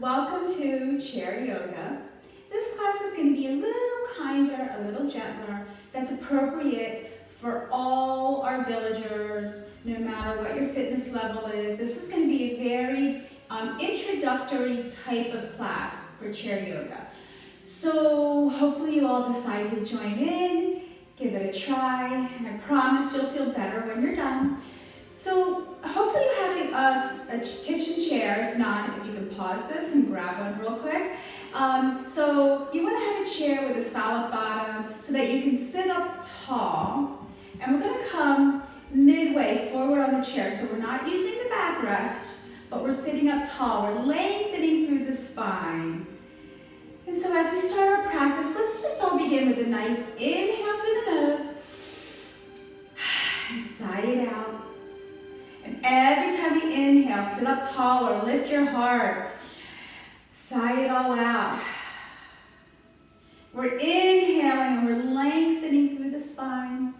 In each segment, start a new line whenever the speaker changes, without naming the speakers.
Welcome to Chair Yoga. This class is going to be a little kinder, a little gentler. That's appropriate for all our villagers, no matter what your fitness level is. This is going to be a very introductory type of class for Chair Yoga. So hopefully you all decide to join in, give it a try, and I promise you'll feel better when you're done. So hopefully you have a kitchen chair. If not, if you can pause this and grab one real quick. So you want to have a chair with a solid bottom so that you can sit up tall. And we're going to come midway forward on the chair. So we're not using the backrest, but we're sitting up tall. We're lengthening through the spine. And so as we start our practice, let's just all begin with a nice inhale through the nose and sigh it out. And every time you inhale, sit up tall or lift your heart. Sigh it all out. We're inhaling and we're lengthening through the spine.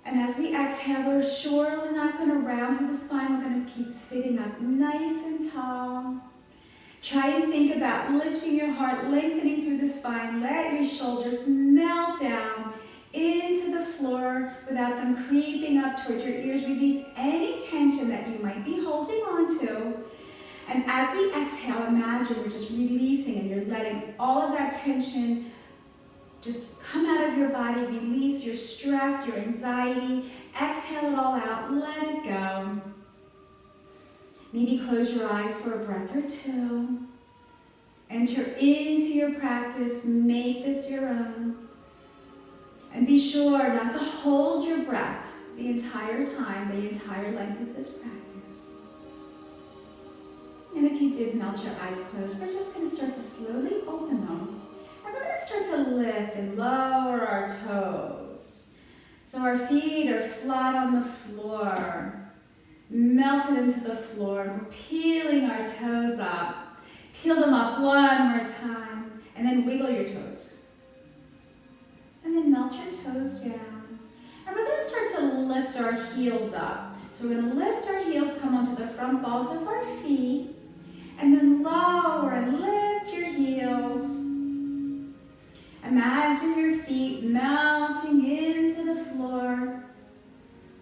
And as we exhale, we're surely not going to round through the spine. We're going to keep sitting up nice and tall. Try and think about lifting your heart, lengthening through the spine. Let your shoulders melt down into the floor without them creeping up towards your ears. Release any tension that you might be holding on to. And as we exhale, imagine we're just releasing and you're letting all of that tension just come out of your body. Release your stress, your anxiety. Exhale it all out. Let it go. Maybe close your eyes for a breath or two. Enter into your practice. Make this your own. And be sure not to hold your breath the entire time, the entire length of this practice. And if you did melt your eyes closed, we're just going to start to slowly open them. And we're going to start to lift and lower our toes. So our feet are flat on the floor, melted into the floor. We're peeling our toes up. Peel them up one more time, and then wiggle your toes. And then melt your toes down. And we're going to start to lift our heels up. So we're going to lift our heels, come onto the front balls of our feet, and then lower and lift your heels. Imagine your feet melting into the floor.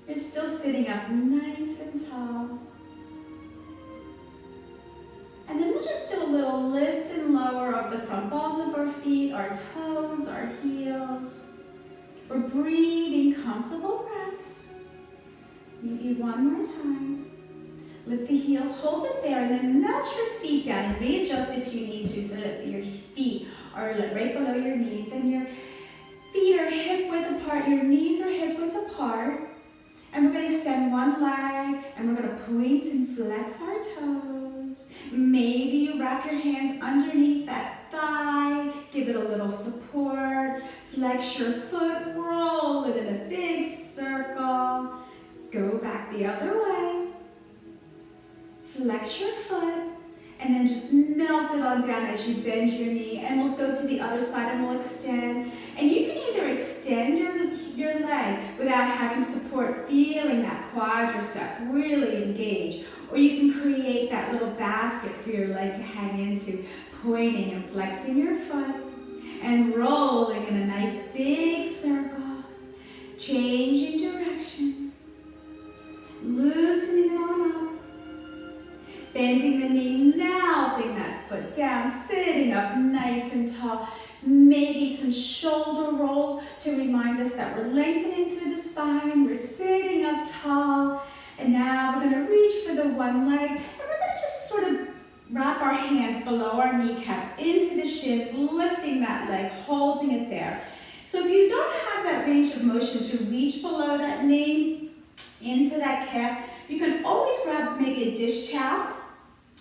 You're still sitting up nice and tall. And then we'll just do a little lift and lower of the front balls of our feet, our toes, our heels. We're breathing comfortable breaths. Maybe one more time. Lift the heels, hold it there, and then melt your feet down and readjust if you need to so that your feet are right below your knees and your feet are hip width apart, your knees are hip width apart. And we're going to extend one leg and we're going to point and flex our toes. Maybe you wrap your hands underneath that thigh, give it a little support. Flex your foot, roll it in a big circle. Go back the other way. Flex your foot and then just melt it on down as you bend your knee. And we'll go to the other side and we'll extend. And you can either extend your leg without having support, feeling that quadricep really engage. Or you can create that little basket for your leg to hang into, pointing and flexing your foot and rolling in a nice big circle, changing direction, loosening it on up, bending the knee, melting that foot down, sitting up nice and tall. Maybe some shoulder rolls to remind us that we're lengthening through the spine. We're sitting up tall. And now we're going to reach for the one leg. And we're going to just sort of wrap our hands below our kneecap into the shins, lifting that leg, holding it there. So if you don't have that range of motion to reach below that knee, into that calf, you can always grab maybe a dish towel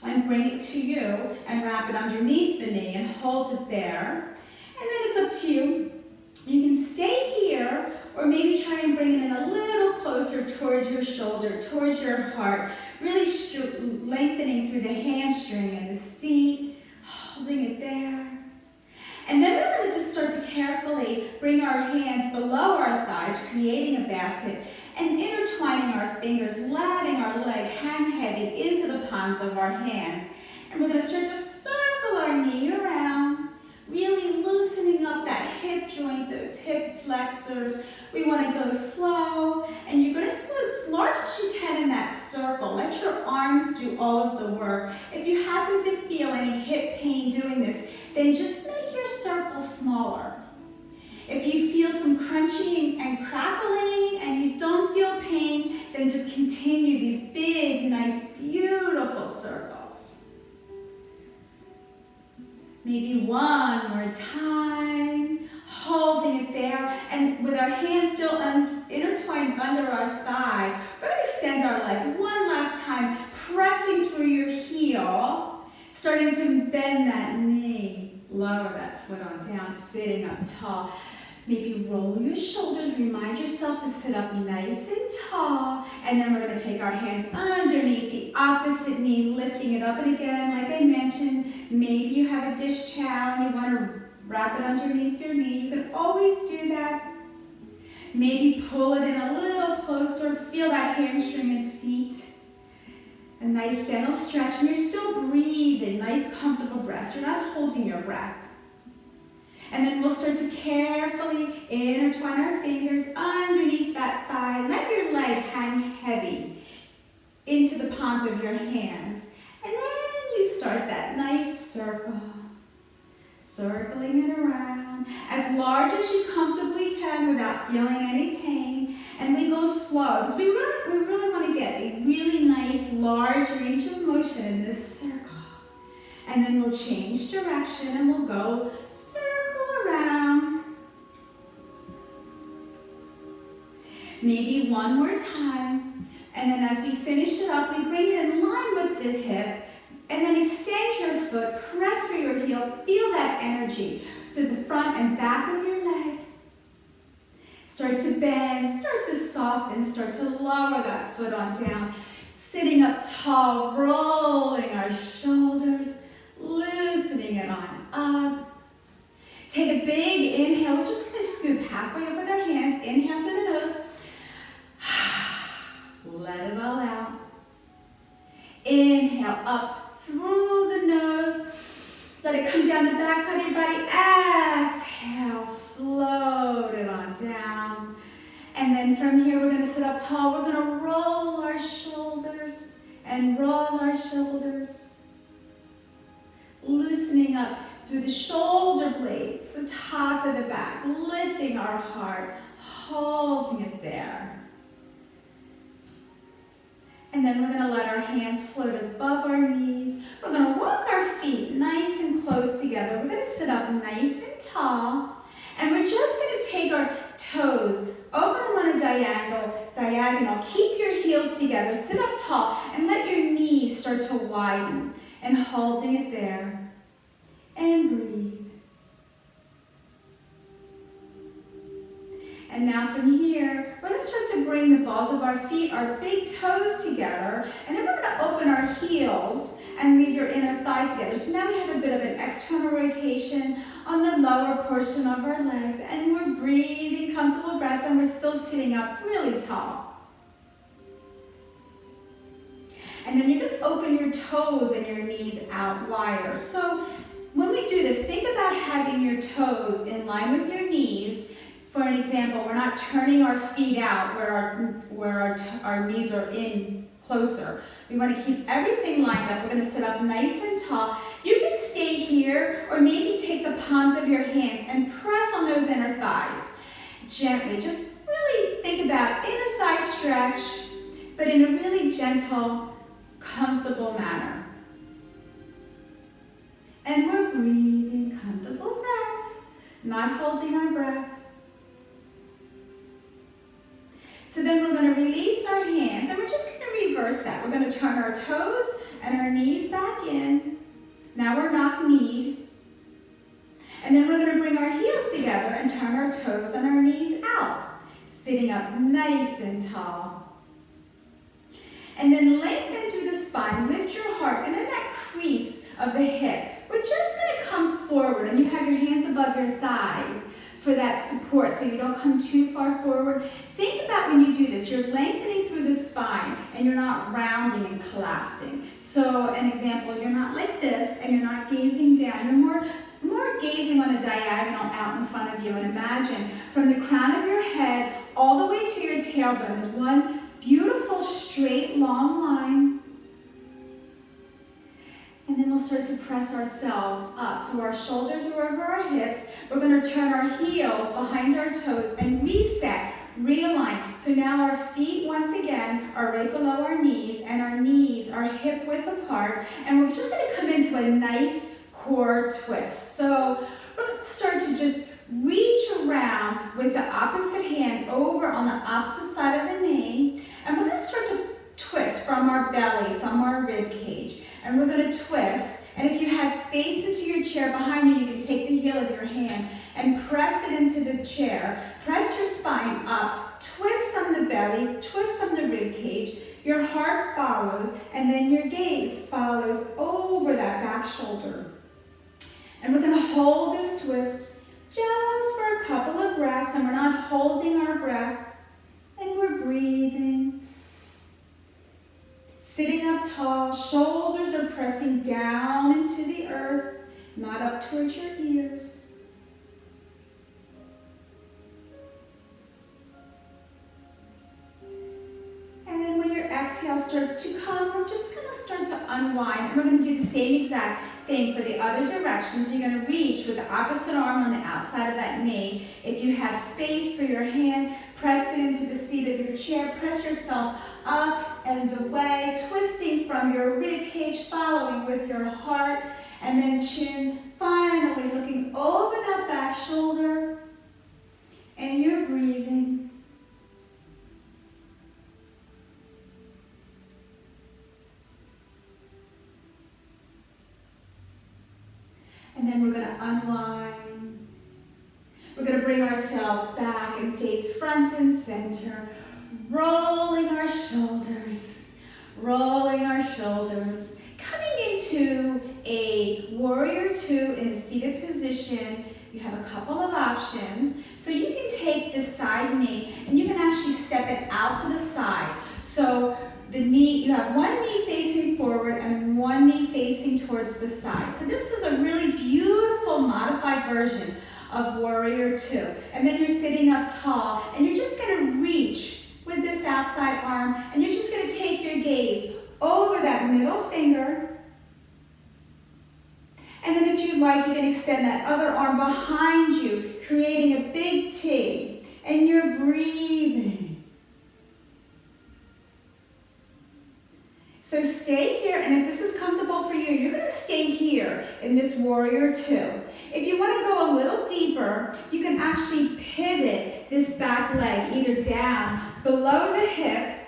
and bring it to you and wrap it underneath the knee and hold it there. And then it's up to you. You can stay here or maybe try and bring it in a little closer towards your shoulder, towards your heart, really lengthening through the hamstring and the seat, holding it there. And then we're going to just start to carefully bring our hands below our thighs, creating a basket, and intertwining our fingers, letting our leg hang heavy into the palms of our hands. And we're going to start to our knee around, really loosening up that hip joint, those hip flexors. We want to go slow, and you're going to go as large as you can in that circle. Let your arms do all of the work. If you happen to feel any hip pain doing this, then just make your circle smaller. If you feel some crunching and crackling and you don't feel pain, then just continue these big, nice, beautiful circles. Maybe one more time, holding it there, and with our hands still intertwined under our thigh, we're going to extend our leg one last time, pressing through your heel, starting to bend that knee, lower that foot on down, sitting up tall. Maybe roll your shoulders, remind yourself to sit up nice and tall, and then we're going to take our hands underneath the opposite knee, lifting it up. And again, like I mentioned, maybe you have a dish towel and you want to wrap it underneath your knee. You can always do that. Maybe pull it in a little closer, feel that hamstring and seat. A nice gentle stretch, and you're still breathing, nice comfortable breaths. You're not holding your breath. And then we'll start to carefully intertwine our fingers underneath that thigh. Let your leg hang heavy into the palms of your hands. And then you start that nice circle, circling it around as large as you comfortably can without feeling any pain. And we go slow because we really want to get a really nice large range of motion in this circle. And then we'll change direction and we'll go circle around. Maybe one more time. And then as we finish it up, we bring it in line with the hip. And then extend your foot, press through your heel, feel that energy through the front and back of your leg. Start to bend, start to soften, start to lower that foot on down. Sitting up tall, rolling our shoulders, loosening it on up. Take a big inhale. We're just going to scoop halfway up with our hands. Inhale through the nose. Let it all out. Inhale up through the nose. Let it come down the backside of your body. Exhale. Float it on down. And then from here, we're going to sit up tall. We're going to roll our shoulders and roll our shoulders. Loosening up through the shoulder blades, the top of the back, lifting our heart, holding it there. And then we're going to let our hands float above our knees. We're going to walk our feet nice and close together. We're going to sit up nice and tall. And we're just going to take our toes, open them on a diagonal. Keep your heels together, sit up tall, and let your knees start to widen. And holding it there. And breathe. And now from here, we're going to start to bring the balls of our feet, our big toes together. And then we're going to open our heels and leave your inner thighs together. So now we have a bit of an external rotation on the lower portion of our legs. And we're breathing comfortable breaths, and we're still sitting up really tall. And then you're going to open your toes and your knees out wider. So when we do this, think about having your toes in line with your knees. For an example, we're not turning our feet out where our knees are in closer. We want to keep everything lined up. We're going to sit up nice and tall. You can stay here, or maybe take the palms of your hands and press on those inner thighs. Gently, just really think about inner thigh stretch, but in a really gentle, comfortable manner. And we're breathing comfortable breaths, not holding our breath. So then we're going to release our hands, and we're just going to reverse that. We're going to turn our toes and our knees back in. Now we're knock-kneed. And then we're going to bring our heels together and turn our toes and our knees out, sitting up nice and tall. And then lengthen through the spine, lift your heart, and then that crease of the hip. We're just going to come forward, and you have your hands above your thighs for that support so you don't come too far forward. Think about when you do this, you're lengthening through the spine and you're not rounding and collapsing. So an example, you're not like this and you're not gazing down. You're more gazing on a diagonal out in front of you, and imagine from the crown of your head all the way to your tailbone is one beautiful straight long line. And then we'll start to press ourselves up. So our shoulders are over our hips. We're going to turn our heels behind our toes and reset, realign. So now our feet once again are right below our knees, and our knees are hip width apart. And we're just going to come into a nice core twist. So we're going to start to just reach around with the opposite hand over on the opposite side of the knee. And we're going to start to twist from our belly, from our rib cage. And we're going to twist. And if you have space into your chair behind you, you can take the heel of your hand and press it into the chair. Press your spine up. Twist from the belly. Twist from the rib cage. Your heart follows. And then your gaze follows over that back shoulder. And we're going to hold this twist just for a couple of breaths. And we're not holding our breath. And we're breathing. Sitting up tall, shoulders are pressing down into the earth, not up towards your ears. And then when your exhale starts to come, we're just going to start to unwind. And we're going to do the same exact thing for the other direction. So you're going to reach with the opposite arm on the outside of that knee. If you have space for your hand, press it into the seat of your chair. Press yourself up and away, twisting from your rib cage, following with your heart, and then chin, finally looking over that back shoulder, and you're breathing. And then we're going to unwind. We're going to bring ourselves back and face front and center, rolling our shoulders, rolling our shoulders. Coming into a warrior two in a seated position, you have a couple of options. So you can take the side knee and you can actually step it out to the side. So the knee, you have one knee facing forward and one knee facing towards the side. So this is a really beautiful modified version of warrior two. And then you're sitting up tall and you're just going to reach with this outside arm, and you're just going to take your gaze over that middle finger. And then if you'd like, you can extend that other arm behind you, creating a big T. And you're breathing. So stay here, and if this is comfortable for you, you're going to stay here in this warrior two. If you want to go a little deeper, you can actually pivot this back leg either down below the hip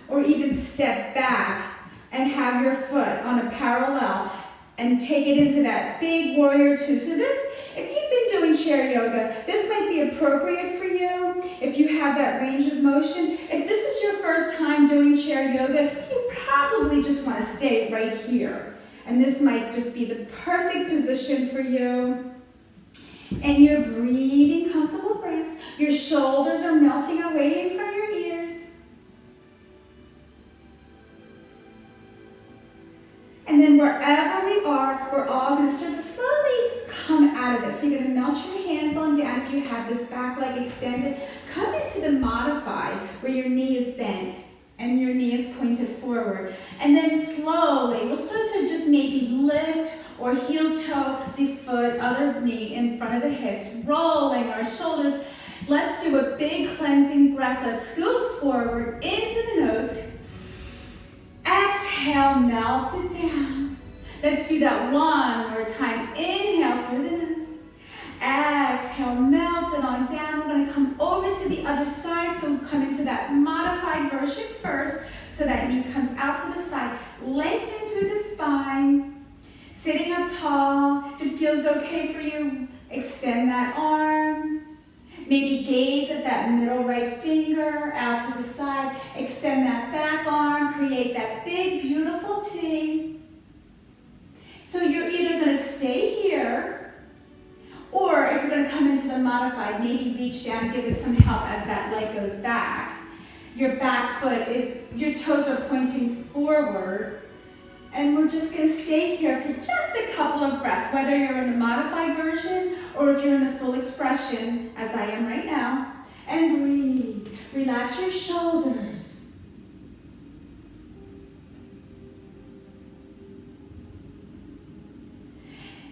or even step back and have your foot on a parallel and take it into that big warrior two. So this, if you've been doing chair yoga, this might be appropriate for you if you have that range of motion. If this is your first time doing chair yoga, you probably just want to stay right here. And this might just be the perfect position for you. And you're breathing comfortable breaths. Your shoulders are melting away from your ears. And then wherever we are, we're all going to start to slowly come out of this. So you're going to melt your hands on down if you have this back leg extended. Come into the modified where your knee is bent and your knee is pointed forward. And then slowly, we'll start to just maybe lift or heel toe the foot, other knee in front of the hips, rolling our shoulders. Let's do a big cleansing breath. Let's scoop forward in through the nose. Exhale, melt it down. Let's do that one more time. Inhale through the nose. Exhale, melt it on down. We're going to come over to the other side. So we'll come into that modified version first. So that knee comes out to the side. Lengthen through the spine. Sitting up tall. If it feels okay for you, extend that arm. Maybe gaze at that middle right finger out to the side. Extend that back arm. Create that big, beautiful T. So you're either going to stay here, or if you're going to come into the modified, maybe reach down, give it some help as that leg goes back. Your back foot your toes are pointing forward. And we're just going to stay here for just a couple of breaths, whether you're in the modified version or if you're in the full expression, as I am right now. And breathe. Relax your shoulders.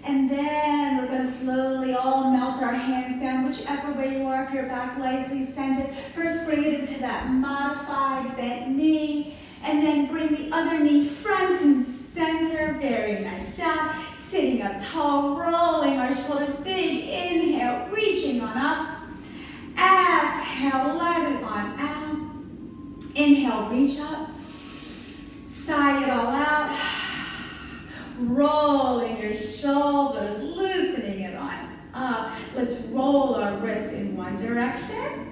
And then we're going to slowly all melt our hands down, whichever way you are, if your back lays centered. First, bring it into that modified bent knee. And then bring the other knee front and center. Very nice job. Sitting up tall, rolling our shoulders big. Inhale, reaching on up. Exhale, let it on out. Inhale, reach up. Sigh it all out. Rolling your shoulders, loosening it on up. Let's roll our wrist in one direction.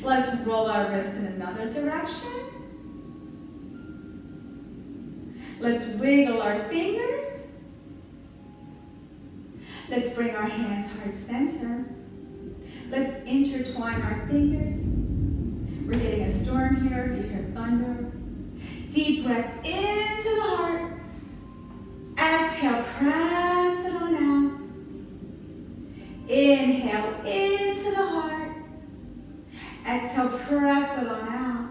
Let's roll our wrist in another direction. Let's wiggle our fingers. Let's bring our hands heart center. Let's intertwine our fingers. We're getting a storm here if you hear thunder. Deep breath into the heart. Exhale, press it on out. Inhale into the heart. Exhale, press it on out.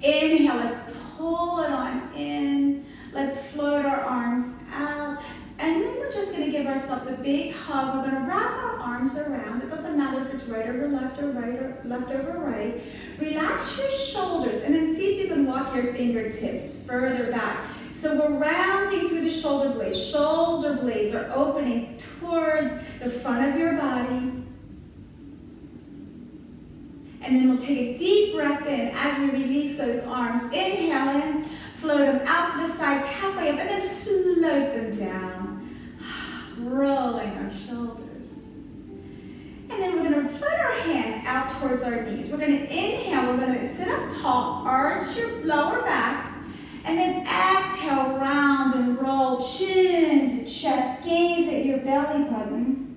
Inhale, let's pull it on in. Let's float our arms out. And then we're just going to give ourselves a big hug. We're going to wrap our arms around. It doesn't matter if it's right over left or right or left over right. Relax your shoulders and then see if you can walk your fingertips further back. So we're rounding through the shoulder blades. Shoulder blades are opening towards the front of your body. And then we'll take a deep breath in as we release those arms. Inhale in, float them out to the sides, halfway up, and then float them down. Rolling our shoulders. And then we're going to float our hands out towards our knees. We're going to inhale, we're going to sit up tall, arch your lower back, and then exhale, round and roll, chin to chest, gaze at your belly button.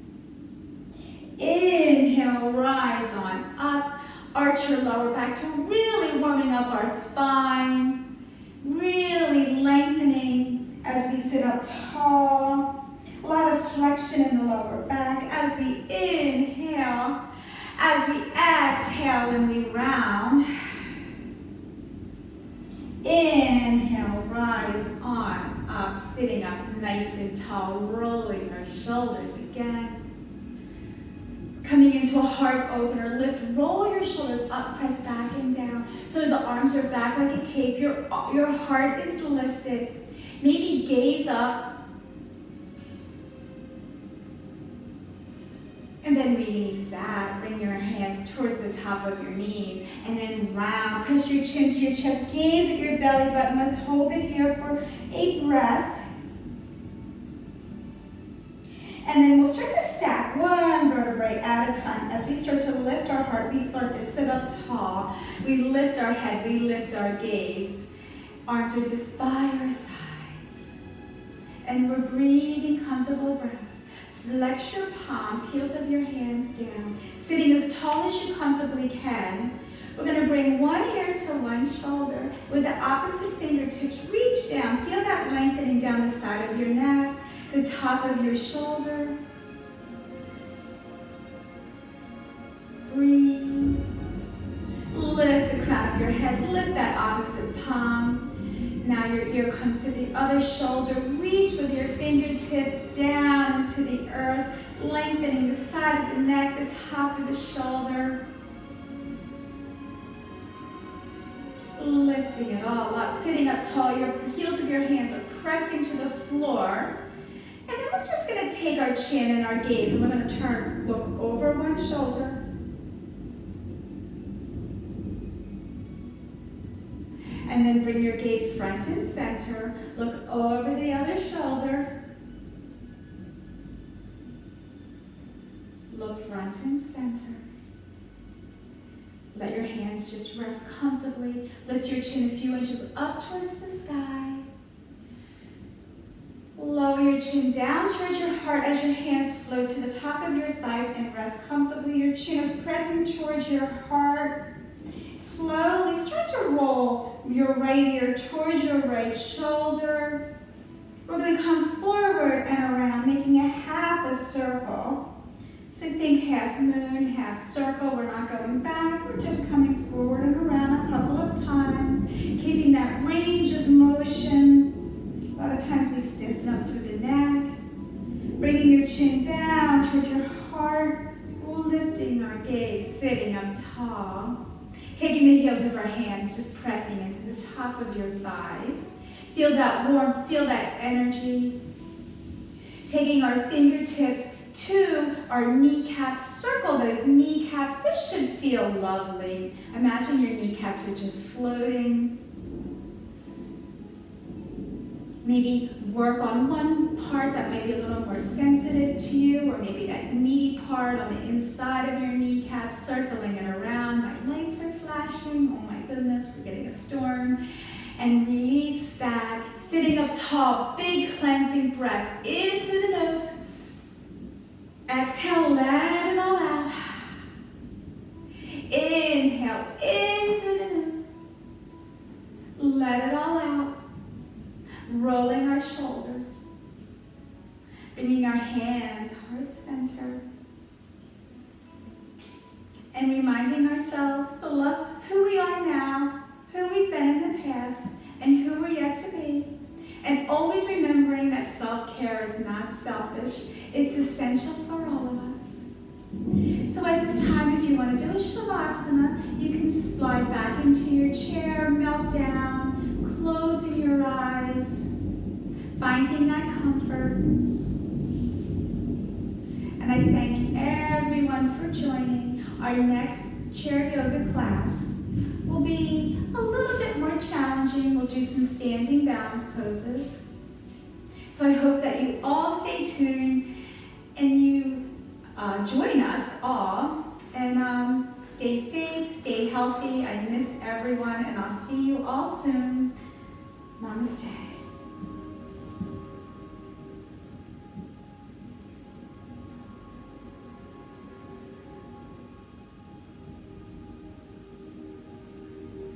Inhale, rise on up. Arch your lower back, so we're really warming up our spine, really lengthening as we sit up tall. A lot of flexion in the lower back as we inhale, as we exhale and we round. Inhale, rise on up, sitting up nice and tall, rolling our shoulders again. Coming into a heart opener, lift, roll your shoulders up, press back and down. So the arms are back like a cape. Your heart is lifted. Maybe gaze up. And then release that. Bring your hands towards the top of your knees. And then round. Press your chin to your chest. Gaze at your belly button. Let's hold it here for a breath. And then we'll start to stack one vertebrae at a time. As we start to lift our heart, we start to sit up tall. We lift our head, we lift our gaze. Arms are just by our sides. And we're breathing comfortable breaths. Flex your palms, heels of your hands down. Sitting as tall as you comfortably can. We're going to bring one ear to one shoulder. With the opposite fingertips, reach down. Feel that lengthening down the side of your neck. The top of your shoulder. Breathe. Lift the crown of your head. Lift that opposite palm. Now your ear comes to the other shoulder. Reach with your fingertips down into the earth, lengthening the side of the neck, the top of the shoulder. Lifting it all up. Sitting up tall. Your heels of your hands are pressing to the floor. And then we're just going to take our chin and our gaze, and we're going to look over one shoulder. And then bring your gaze front and center. Look over the other shoulder. Look front and center. Let your hands just rest comfortably. Lift your chin a few inches up towards the sky. Lower your chin down towards your heart as your hands float to the top of your thighs and rest comfortably. Your chin is pressing towards your heart. Slowly start to roll your right ear towards your right shoulder. We're going to come forward and around, making a half a circle. So think half moon, half circle. We're not going back. We're just coming forward and around a couple of times, keeping that range of motion. A lot of times we stiffen up through the neck. Bringing your chin down towards your heart. Lifting our gaze, sitting up tall. Taking the heels of our hands, just pressing into the top of your thighs. Feel that warmth, feel that energy. Taking our fingertips to our kneecaps, circle those kneecaps. This should feel lovely. Imagine your kneecaps are just floating. Maybe work on one part that may be a little more sensitive to you, or maybe that meaty part on the inside of your kneecaps, circling it around. My lights are flashing. Oh my goodness, we're getting a storm. And release that. Sitting up tall, big cleansing breath in through the nose. Exhale, let it all out. Inhale, in through the nose. Let it all out. Rolling our shoulders. Bringing our hands heart center. And reminding ourselves to love who we are now, who we've been in the past, and who we're yet to be. And always remembering that self-care is not selfish. It's essential for all of us. So at this time, if you want to do a Shavasana, you can slide back into your chair, melt down, closing your eyes, finding that comfort. And I thank everyone for joining. Our next chair yoga class will be a little bit more challenging. We'll do some standing balance poses. So I hope that you all stay tuned and you join us all. And stay safe, stay healthy. I miss everyone, and I'll see you all soon. Namaste.